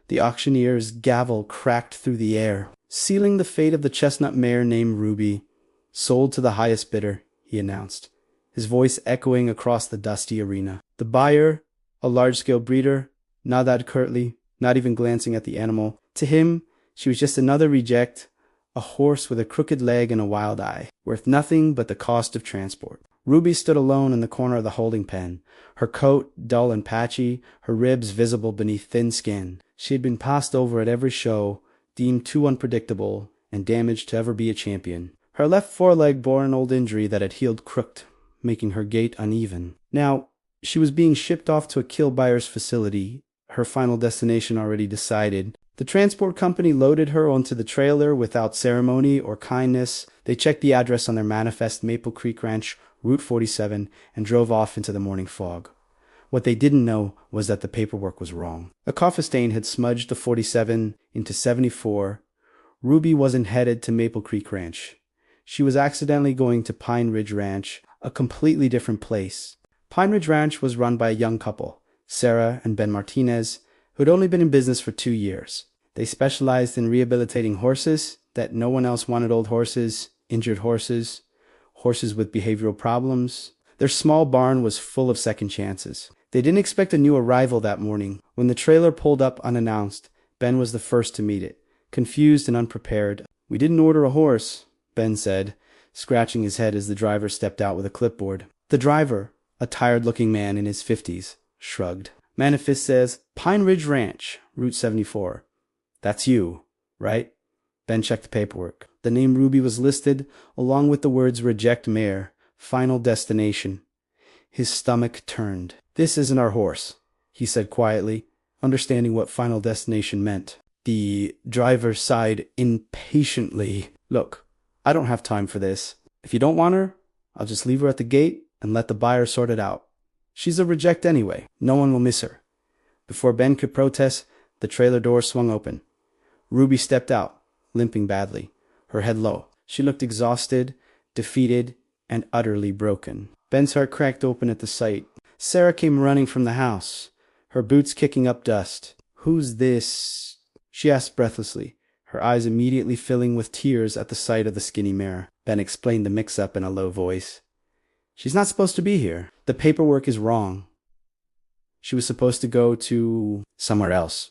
The auctioneer's gavel cracked through the air, sealing the fate of the chestnut mare named Ruby. "Sold to the highest bidder," he announced, his voice echoing across the dusty arena. The buyer, a large-scale breeder, nodded curtly, not even glancing at the animal. To him, she was just another reject, a horse with a crooked leg and a wild eye, worth nothing but the cost of transport. Ruby stood alone in the corner of the holding pen, her coat dull and patchy, her ribs visible beneath thin skin. She had been passed over at every show, deemed too unpredictable and damaged to ever be a champion. Her left foreleg bore an old injury that had healed crooked, making her gait uneven. Now, she was being shipped off to a kill buyer's facility, her final destination already decided. The transport company loaded her onto the trailer without ceremony or kindness. They checked the address on their manifest, Maple Creek Ranch, Route 47, and drove off into the morning fog. What they didn't know was that the paperwork was wrong. A coffee stain had smudged the 47 into 74. Ruby wasn't headed to Maple Creek Ranch. She was accidentally going to Pine Ridge Ranch, a completely different place. Pine Ridge Ranch was run by a young couple, Sarah and Ben Martinez, who'd only been in business for 2 years. They specialized in rehabilitating horses that no one else wanted: old horses, injured horses, horses with behavioral problems. Their small barn was full of second chances. They didn't expect a new arrival that morning. When the trailer pulled up unannounced, Ben was the first to meet it, confused and unprepared. "We didn't order a horse," Ben said, scratching his head as the driver stepped out with a clipboard. The driver, a tired-looking man in his 50s, shrugged. "Manifest says Pine Ridge Ranch, Route 74. That's you, right?" Ben checked the paperwork. The name Ruby was listed, along with the words "Reject Mare, Final Destination." His stomach turned. "This isn't our horse," he said quietly, understanding what final destination meant. The driver sighed impatiently. "Look, I don't have time for this. If you don't want her, I'll just leave her at the gate and let the buyer sort it out. She's a reject anyway. No one will miss her." Before Ben could protest, the trailer door swung open. Ruby stepped out, limping badly, her head low. She looked exhausted, defeated, and utterly broken. Ben's heart cracked open at the sight. Sarah came running from the house, her boots kicking up dust. "Who's this?" she asked breathlessly, her eyes immediately filling with tears at the sight of the skinny mare. Ben explained the mix-up in a low voice. "She's not supposed to be here. The paperwork is wrong. She was supposed to go to somewhere else."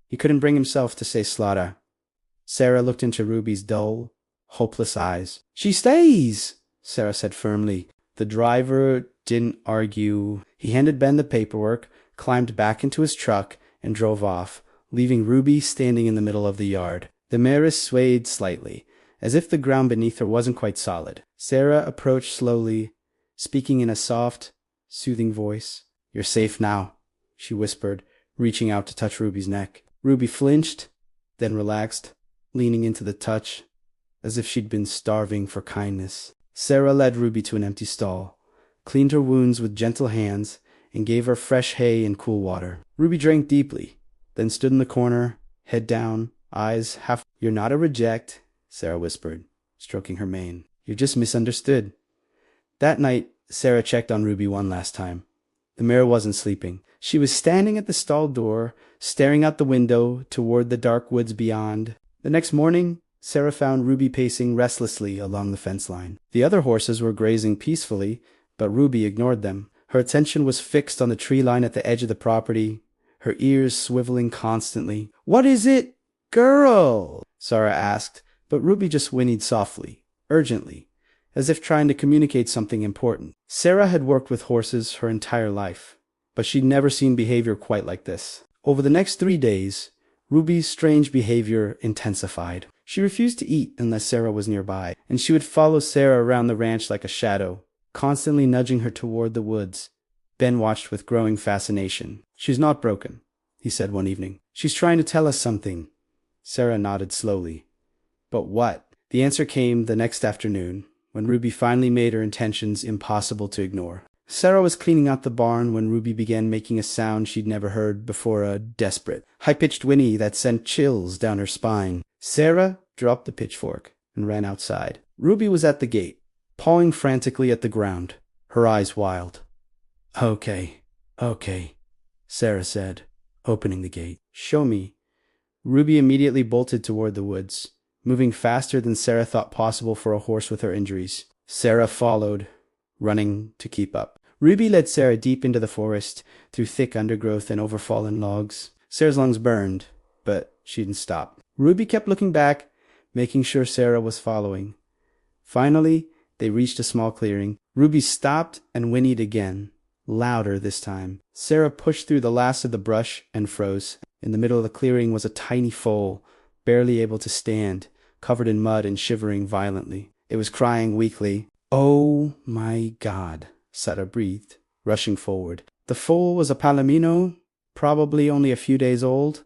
He couldn't bring himself to say slaughter. Sarah looked into Ruby's dull, hopeless eyes. "She stays," Sarah said firmly. The driver didn't argue. He handed Ben the paperwork, climbed back into his truck, and drove off, leaving Ruby standing in the middle of the yard. The mare swayed slightly, as if the ground beneath her wasn't quite solid. Sarah approached slowly, speaking in a soft, soothing voice. "You're safe now," she whispered, reaching out to touch Ruby's neck. Ruby flinched, then relaxed, leaning into the touch, as if she'd been starving for kindness. Sarah led Ruby to an empty stall, cleaned her wounds with gentle hands, and gave her fresh hay and cool water. Ruby drank deeply, then stood in the corner, head down, eyes half... "You're not a reject," Sarah whispered, stroking her mane. "You're just misunderstood." That night, Sarah checked on Ruby one last time. The mare wasn't sleeping. She was standing at the stall door, staring out the window toward the dark woods beyond. The next morning, Sarah found Ruby pacing restlessly along the fence line. The other horses were grazing peacefully, but Ruby ignored them. Her attention was fixed on the tree line at the edge of the property, her ears swiveling constantly. "What is it, girl?" Sarah asked, but Ruby just whinnied softly, urgently, as if trying to communicate something important. Sarah had worked with horses her entire life, but she'd never seen behavior quite like this. Over the next 3 days, Ruby's strange behavior intensified. She refused to eat unless Sarah was nearby, and she would follow Sarah around the ranch like a shadow, constantly nudging her toward the woods. Ben watched with growing fascination. "She's not broken," he said one evening. "She's trying to tell us something." Sarah nodded slowly. "But what?" The answer came the next afternoon, when Ruby finally made her intentions impossible to ignore. Sarah was cleaning out the barn when Ruby began making a sound she'd never heard before, a desperate, high-pitched whinny that sent chills down her spine. Sarah dropped the pitchfork and ran outside. Ruby was at the gate, pawing frantically at the ground, her eyes wild. Okay, Sarah said, opening the gate. "Show me." Ruby immediately bolted toward the woods, moving faster than Sarah thought possible for a horse with her injuries. Sarah followed, running to keep up. Ruby led Sarah deep into the forest, through thick undergrowth and over fallen logs. Sarah's lungs burned, but she didn't stop. Ruby kept looking back, making sure Sarah was following. Finally, they reached a small clearing. Ruby stopped and whinnied again, louder this time. Sarah pushed through the last of the brush and froze. In the middle of the clearing was a tiny foal, barely able to stand, covered in mud and shivering violently. It was crying weakly. "Oh my God," Sarah breathed, rushing forward. The foal was a palomino, probably only a few days old,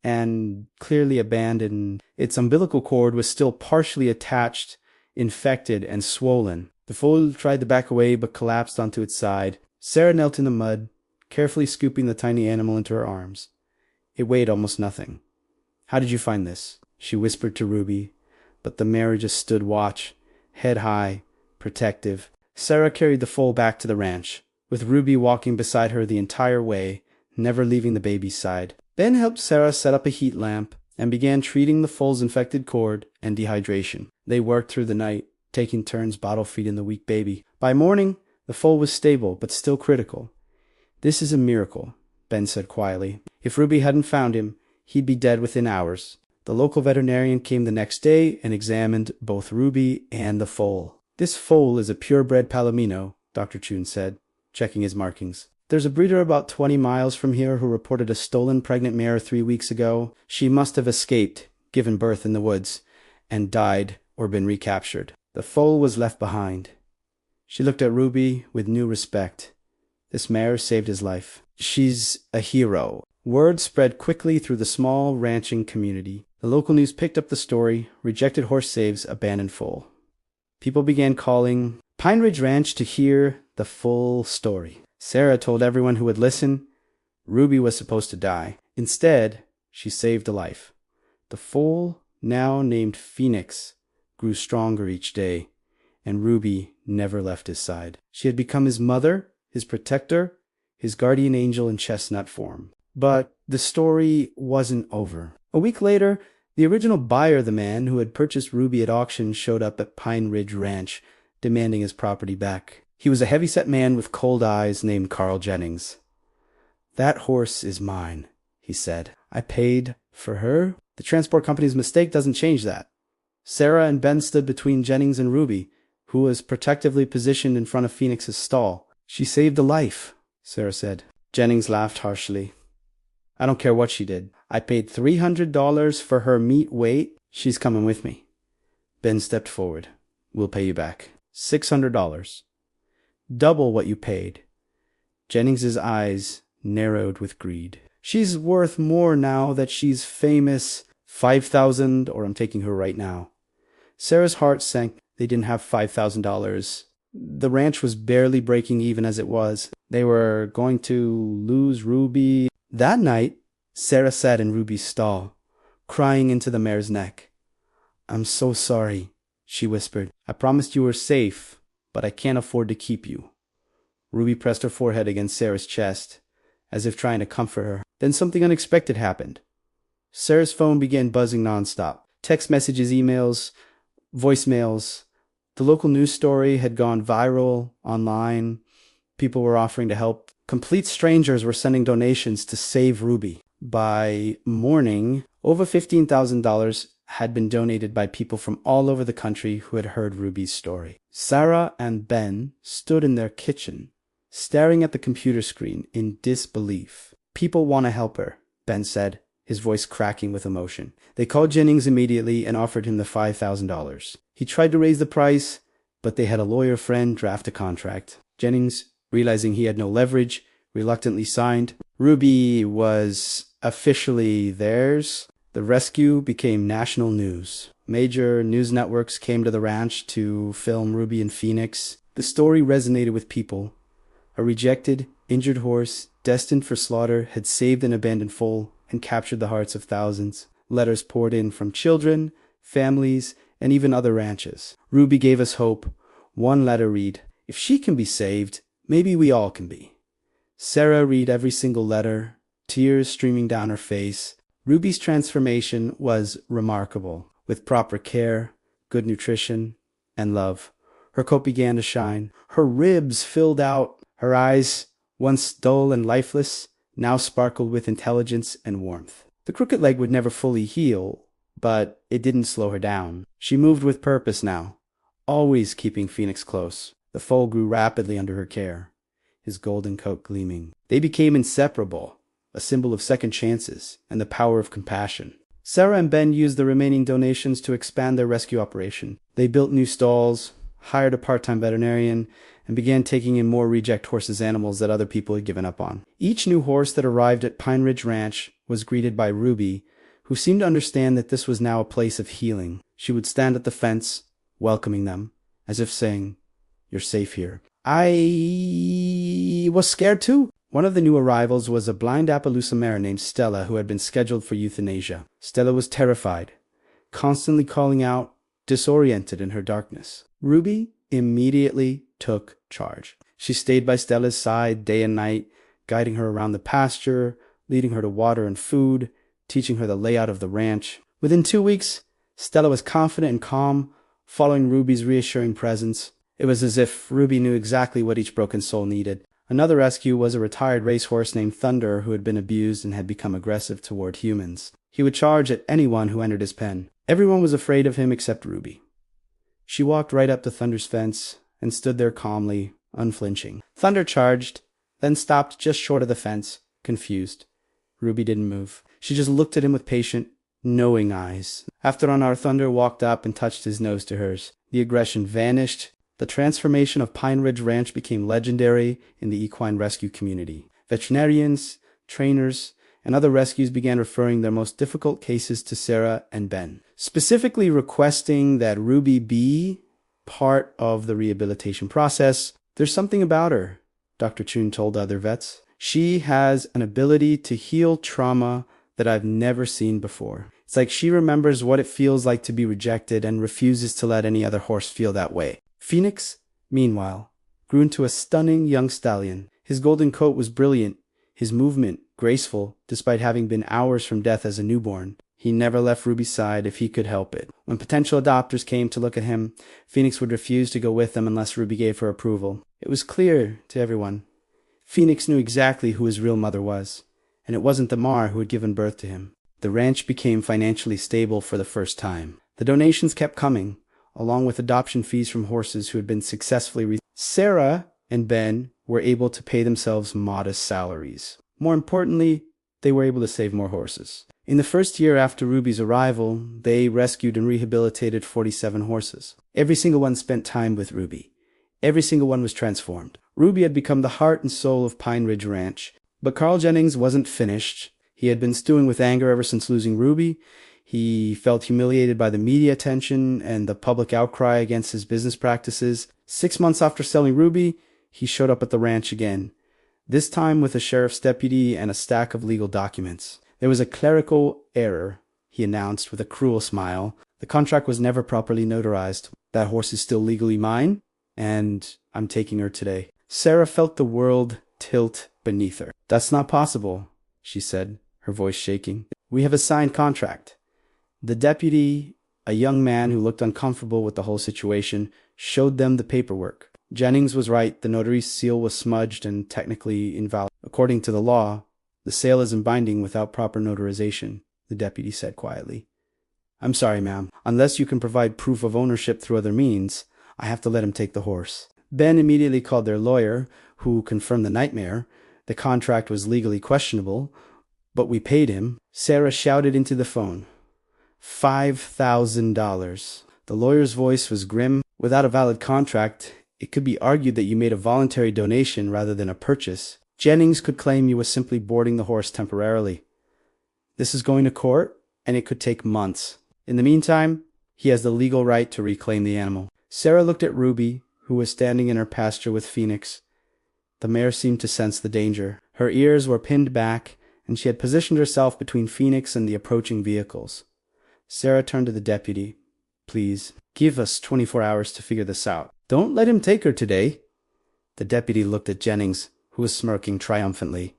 and clearly abandoned. Its umbilical cord was still partially attached, infected, and swollen. The foal tried to back away but collapsed onto its side. Sarah knelt in the mud, carefully scooping the tiny animal into her arms. It weighed almost nothing. "How did you find this?" she whispered to Ruby, but the mare just stood watch, head high, protective. Sarah carried the foal back to the ranch, with Ruby walking beside her the entire way, never leaving the baby's side. Ben helped Sarah set up a heat lamp and began treating the foal's infected cord and dehydration. They worked through the night, taking turns bottle feeding the weak baby. By morning, the foal was stable, but still critical. "This is a miracle," Ben said quietly. "If Ruby hadn't found him, he'd be dead within hours." The local veterinarian came the next day and examined both Ruby and the foal. "This foal is a purebred palomino," Dr. Chun said, checking his markings. "There's a breeder about 20 miles from here who reported a stolen pregnant mare 3 weeks ago. She must have escaped, given birth in the woods, and died or been recaptured. The foal was left behind." She looked at Ruby with new respect. This mare saved his life. "She's a hero." Word spread quickly through the small ranching community. The local news picked up the story, "Rejected horse saves abandoned foal." People began calling Pine Ridge Ranch to hear the full story. Sarah told everyone who would listen, Ruby was supposed to die. Instead, she saved a life. The foal, now named Phoenix, grew stronger each day, and Ruby never left his side. She had become his mother, his protector, his guardian angel in chestnut form. But the story wasn't over. A week later, the original buyer, the man who had purchased Ruby at auction, showed up at Pine Ridge Ranch, demanding his property back. He was a heavy-set man with cold eyes named Carl Jennings. "That horse is mine," he said. "I paid for her. The transport company's mistake doesn't change that." Sarah and Ben stood between Jennings and Ruby, who was protectively positioned in front of Phoenix's stall. "She saved a life," Sarah said. Jennings laughed harshly. "I don't care what she did. I paid $300 for her meat weight. She's coming with me." Ben stepped forward. "We'll pay you back. $600. Double what you paid." Jennings's eyes narrowed with greed. "She's worth more now that she's famous. 5,000, or I'm taking her right now." Sarah's heart sank. They didn't have $5,000. The ranch was barely breaking even as it was. They were going to lose Ruby. That night, Sarah sat in Ruby's stall, crying into the mare's neck. "I'm so sorry," she whispered. "I promised you were safe, but I can't afford to keep you." Ruby pressed her forehead against Sarah's chest, as if trying to comfort her. Then something unexpected happened. Sarah's phone began buzzing nonstop. Text messages, emails, voicemails. The local news story had gone viral online. People were offering to help. Complete strangers were sending donations to save Ruby. By morning, over $15,000 had been donated by people from all over the country who had heard Ruby's story. Sarah and Ben stood in their kitchen, staring at the computer screen in disbelief. "People want to help her," Ben said, his voice cracking with emotion. They called Jennings immediately and offered him the $5,000. He tried to raise the price, but they had a lawyer friend draft a contract. Jennings, realizing he had no leverage, reluctantly signed. Ruby was officially theirs. The rescue became national news. Major news networks came to the ranch to film Ruby and Phoenix. The story resonated with people. A rejected, injured horse, destined for slaughter, had saved an abandoned foal and captured the hearts of thousands. Letters poured in from children, families, and even other ranches. Ruby gave us hope. One letter read, "If she can be saved, maybe we all can be." Sarah read every single letter, tears streaming down her face. Ruby's transformation was remarkable. With proper care, good nutrition, and love, her coat began to shine. Her ribs filled out. Her eyes, once dull and lifeless, now sparkled with intelligence and warmth. The crooked leg would never fully heal, but it didn't slow her down. She moved with purpose now, always keeping Phoenix close. The foal grew rapidly under her care, his golden coat gleaming. They became inseparable, a symbol of second chances and the power of compassion. Sarah and Ben used the remaining donations to expand their rescue operation. They built new stalls, hired a part-time veterinarian, and began taking in more reject horses animals that other people had given up on. Each new horse that arrived at Pine Ridge Ranch was greeted by Ruby, who seemed to understand that this was now a place of healing. She would stand at the fence, welcoming them, as if saying, "You're safe here." I was scared too. One of the new arrivals was a blind Appaloosa mare named Stella who had been scheduled for euthanasia. Stella was terrified, constantly calling out, disoriented in her darkness. Ruby immediately took charge. She stayed by Stella's side day and night, guiding her around the pasture, leading her to water and food, teaching her the layout of the ranch. Within 2 weeks, Stella was confident and calm, following Ruby's reassuring presence. It was as if Ruby knew exactly what each broken soul needed. Another rescue was a retired racehorse named Thunder who had been abused and had become aggressive toward humans. He would charge at anyone who entered his pen. Everyone was afraid of him except Ruby. She walked right up to Thunder's fence and stood there calmly, unflinching. Thunder charged, then stopped just short of the fence, confused. Ruby didn't move. She just looked at him with patient, knowing eyes. After our Thunder walked up and touched his nose to hers. The aggression vanished. The transformation of Pine Ridge Ranch became legendary in the equine rescue community. Veterinarians, trainers, and other rescues began referring their most difficult cases to Sarah and Ben, specifically requesting that Ruby be part of the rehabilitation process. "There's something about her," Dr. Chun told other vets. "She has an ability to heal trauma that I've never seen before. It's like she remembers what it feels like to be rejected and refuses to let any other horse feel that way." Phoenix, meanwhile, grew into a stunning young stallion. His golden coat was brilliant, his movement graceful, despite having been hours from death as a newborn. He never left Ruby's side if he could help it. When potential adopters came to look at him, Phoenix would refuse to go with them unless Ruby gave her approval. It was clear to everyone. Phoenix knew exactly who his real mother was, and it wasn't the Mar who had given birth to him. The ranch became financially stable for the first time. The donations kept coming, along with adoption fees from horses who had been successfully Sarah and Ben were able to pay themselves modest salaries. More importantly, they were able to save more horses. In the first year after Ruby's arrival, they rescued and rehabilitated 47 horses. Every single one spent time with Ruby. Every single one was transformed. Ruby had become the heart and soul of Pine Ridge Ranch. But Carl Jennings wasn't finished. He had been stewing with anger ever since losing Ruby. He felt humiliated by the media attention and the public outcry against his business practices. 6 months after selling Ruby, he showed up at the ranch again, this time with a sheriff's deputy and a stack of legal documents. There was a clerical error, he announced with a cruel smile. The contract was never properly notarized. That horse is still legally mine, and I'm taking her today. Sarah felt the world tilt beneath her. "That's not possible," she said, her voice shaking. "We have a signed contract." The deputy, a young man who looked uncomfortable with the whole situation, showed them the paperwork. Jennings was right. The notary's seal was smudged and technically invalid. "According to the law, the sale isn't binding without proper notarization," the deputy said quietly. "I'm sorry, ma'am. Unless you can provide proof of ownership through other means, I have to let him take the horse." Ben immediately called their lawyer, who confirmed the nightmare. The contract was legally questionable, but we paid him. Sarah shouted into the phone, $5,000. The lawyer's voice was grim. "Without a valid contract, it could be argued that you made a voluntary donation rather than a purchase. Jennings could claim you were simply boarding the horse temporarily. This is going to court, and it could take months. In the meantime, he has the legal right to reclaim the animal." Sarah looked at Ruby, who was standing in her pasture with Phoenix. The mare seemed to sense the danger. Her ears were pinned back, and she had positioned herself between Phoenix and the approaching vehicles. Sarah turned to the deputy. "Please, give us 24 hours to figure this out. Don't let him take her today." The deputy looked at Jennings, who was smirking triumphantly.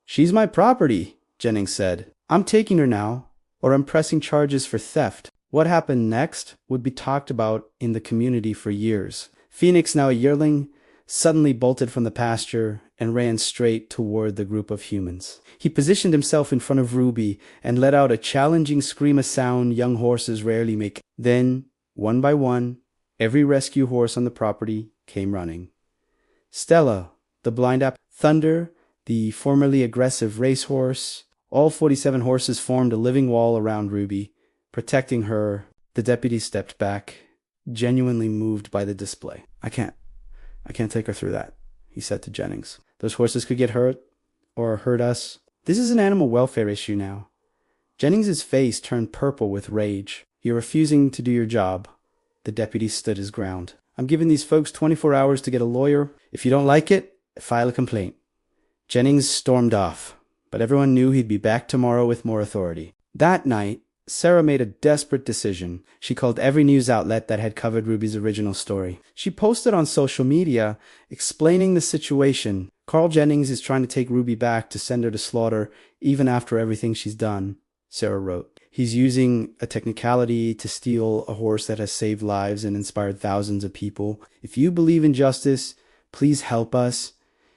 "She's my property," Jennings said. I'm taking her now, or I'm pressing charges for theft. What happened next would be talked about in the community for years. Phoenix, now a yearling, suddenly bolted from the pasture and ran straight toward the group of humans. He positioned himself in front of Ruby and let out a challenging scream, a sound young horses rarely make. Then, one by one, every rescue horse on the property came running. Stella, the blind app, Thunder, the formerly aggressive racehorse, all 47 horses formed a living wall around Ruby, protecting her. The deputy stepped back, genuinely moved by the display. I can't take her through that, he said to Jennings. Those horses could get hurt, or hurt us. This is an animal welfare issue now. Jennings's face turned purple with rage. You're refusing to do your job. The deputy stood his ground. I'm giving these folks 24 hours to get a lawyer. If you don't like it, file a complaint. Jennings stormed off, but everyone knew he'd be back tomorrow with more authority. That night, Sarah made a desperate decision. She called every news outlet that had covered Ruby's original story. She posted on social media, explaining the situation. Carl Jennings is trying to take Ruby back to send her to slaughter, even after everything she's done, Sarah wrote. He's using a technicality to steal a horse that has saved lives and inspired thousands of people. If you believe in justice, please help us.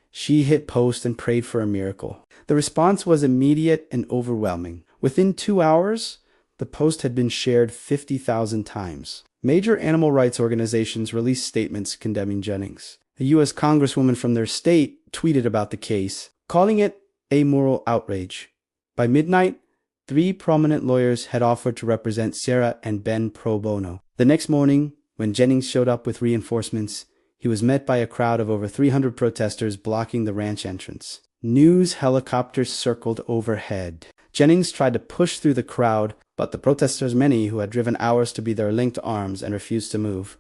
She hit post and prayed for a miracle. The response was immediate and overwhelming. Within 2 hours, the post had been shared 50,000 times. Major animal rights organizations released statements condemning Jennings. A U.S. congresswoman from their state tweeted about the case, calling it a moral outrage. By midnight, 3 prominent lawyers had offered to represent Sarah and Ben pro bono. The next morning, when Jennings showed up with reinforcements, he was met by a crowd of over 300 protesters blocking the ranch entrance. News helicopters circled overhead. Jennings tried to push through the crowd, but the protesters, many who had driven hours to be there, linked arms and refused to move.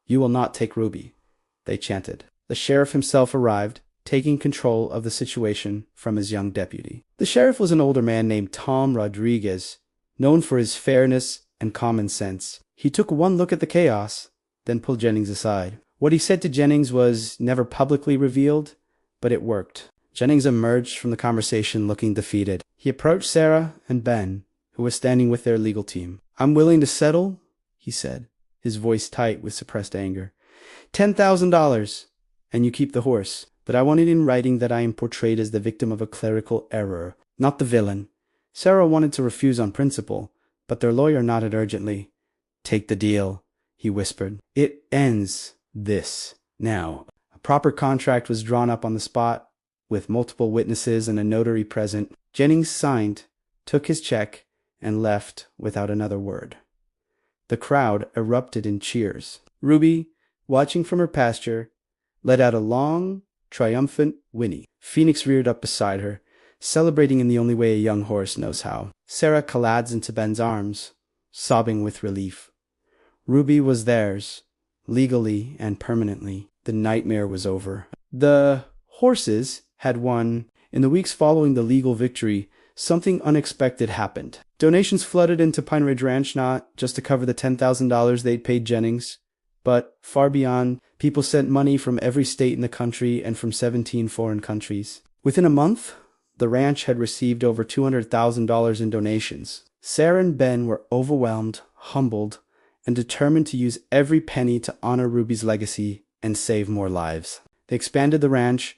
You will not take Ruby, they chanted. The sheriff himself arrived, taking control of the situation from his young deputy. The sheriff was an older man named Tom Rodriguez, known for his fairness and common sense. He took one look at the chaos, then pulled Jennings aside. What he said to Jennings was never publicly revealed, but it worked. Jennings emerged from the conversation looking defeated. He approached Sarah and Ben, who was standing with their legal team. I'm willing to settle, he said, his voice tight with suppressed anger. $10,000, and you keep the horse. But I want it in writing that I am portrayed as the victim of a clerical error, not the villain. Sarah wanted to refuse on principle, but their lawyer nodded urgently. Take the deal, he whispered. It ends this now. A proper contract was drawn up on the spot, with multiple witnesses and a notary present. Jennings signed, took his check, and left without another word. The crowd erupted in cheers. Ruby, watching from her pasture, let out a long, triumphant whinny. Phoenix reared up beside her, celebrating in the only way a young horse knows how. Sarah collapsed into Ben's arms, sobbing with relief. Ruby was theirs, legally and permanently. The nightmare was over. The horses had won. In the weeks following the legal victory, something unexpected happened. Donations flooded into Pine Ridge Ranch, not just to cover the $10,000 they'd paid Jennings, but far beyond. People sent money from every state in the country and from 17 foreign countries. Within a month, the ranch had received over $200,000 in donations. Sarah and Ben were overwhelmed, humbled, and determined to use every penny to honor Ruby's legacy and save more lives. They expanded the ranch,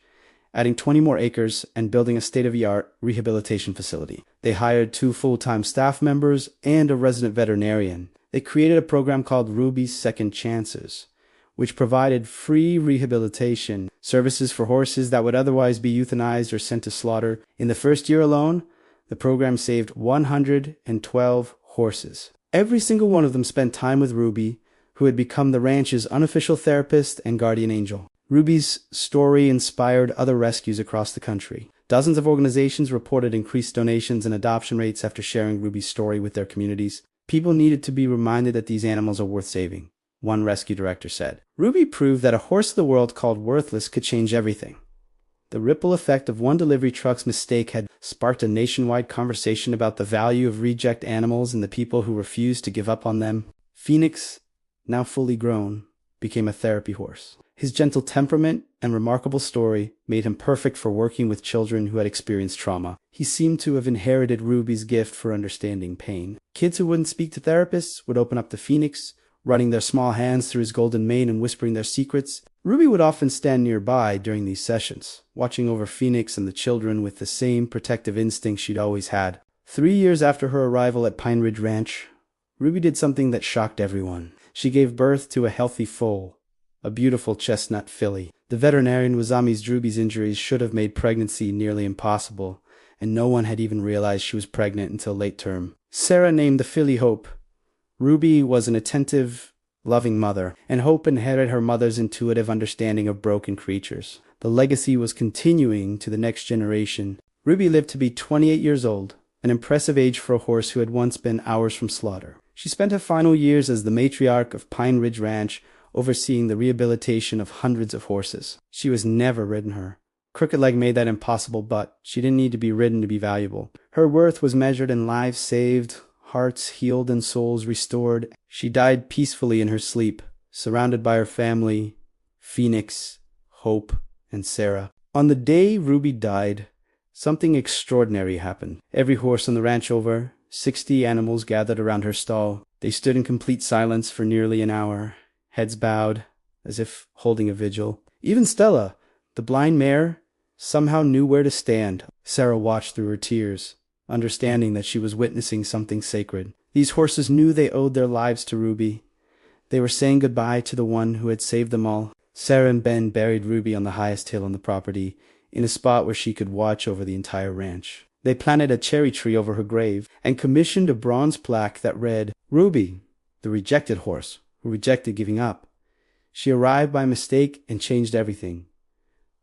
adding 20 more acres and building a state-of-the-art rehabilitation facility. They hired 2 full-time staff members and a resident veterinarian. They created a program called Ruby's Second Chances, which provided free rehabilitation services for horses that would otherwise be euthanized or sent to slaughter. In the first year alone, the program saved 112 horses. Every single one of them spent time with Ruby, who had become the ranch's unofficial therapist and guardian angel. Ruby's story inspired other rescues across the country. Dozens of organizations reported increased donations and adoption rates after sharing Ruby's story with their communities. People needed to be reminded that these animals are worth saving, one rescue director said. Ruby proved that a horse of the world called Worthless could change everything. The ripple effect of one delivery truck's mistake had sparked a nationwide conversation about the value of reject animals and the people who refused to give up on them. Phoenix, now fully grown, became a therapy horse. His gentle temperament and remarkable story made him perfect for working with children who had experienced trauma. He seemed to have inherited Ruby's gift for understanding pain. Kids who wouldn't speak to therapists would open up to Phoenix, running their small hands through his golden mane and whispering their secrets. Ruby would often stand nearby during these sessions, watching over Phoenix and the children with the same protective instinct she'd always had. 3 years after her arrival at Pine Ridge Ranch, Ruby did something that shocked everyone. She gave birth to a healthy foal, a beautiful chestnut filly. The veterinarian Wazami's Ruby's injuries should have made pregnancy nearly impossible, and no one had even realized she was pregnant until late term. Sarah named the filly Hope. Ruby was an attentive, loving mother, and Hope inherited her mother's intuitive understanding of broken creatures. The legacy was continuing to the next generation. Ruby lived to be 28 years old, an impressive age for a horse who had once been hours from slaughter. She spent her final years as the matriarch of Pine Ridge Ranch, overseeing the rehabilitation of hundreds of horses. She was never ridden her. Crooked Leg made that impossible, but she didn't need to be ridden to be valuable. Her worth was measured in lives saved, hearts healed, and souls restored. She died peacefully in her sleep, surrounded by her family, Phoenix, Hope, and Sarah. On the day Ruby died, something extraordinary happened. Every horse on the ranch, over 60 animals, gathered around her stall. They stood in complete silence for nearly an hour, heads bowed, as if holding a vigil. Even Stella, the blind mare, somehow knew where to stand. Sarah watched through her tears, understanding that she was witnessing something sacred. These horses knew they owed their lives to Ruby. They were saying goodbye to the one who had saved them all. Sarah and Ben buried Ruby on the highest hill on the property, in a spot where she could watch over the entire ranch. They planted a cherry tree over her grave and commissioned a bronze plaque that read, "Ruby, the rejected horse, who rejected giving up. She arrived by mistake and changed everything."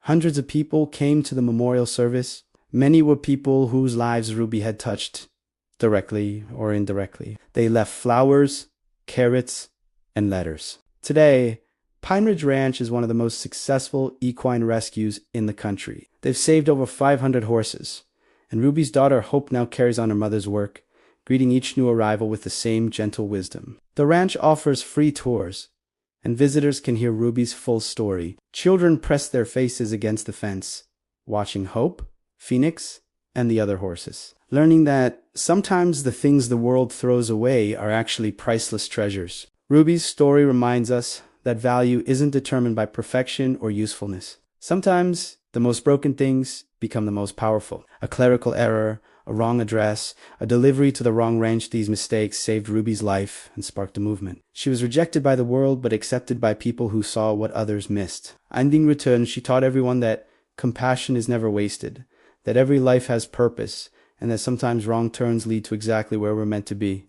Hundreds of people came to the memorial service. Many were people whose lives Ruby had touched, directly or indirectly. They left flowers, carrots, and letters. Today, Pine Ridge Ranch is one of the most successful equine rescues in the country. They've saved over 500 horses, and Ruby's daughter Hope now carries on her mother's work, greeting each new arrival with the same gentle wisdom. The ranch offers free tours, and visitors can hear Ruby's full story. Children press their faces against the fence, watching Hope, Phoenix, and the other horses, learning that sometimes the things the world throws away are actually priceless treasures. Ruby's story reminds us that value isn't determined by perfection or usefulness. Sometimes the most broken things become the most powerful. A clerical error, a wrong address, a delivery to the wrong ranch. These mistakes saved Ruby's life and sparked a movement. She was rejected by the world, but accepted by people who saw what others missed. In return, she taught everyone that compassion is never wasted, that every life has purpose, and that sometimes wrong turns lead to exactly where we're meant to be.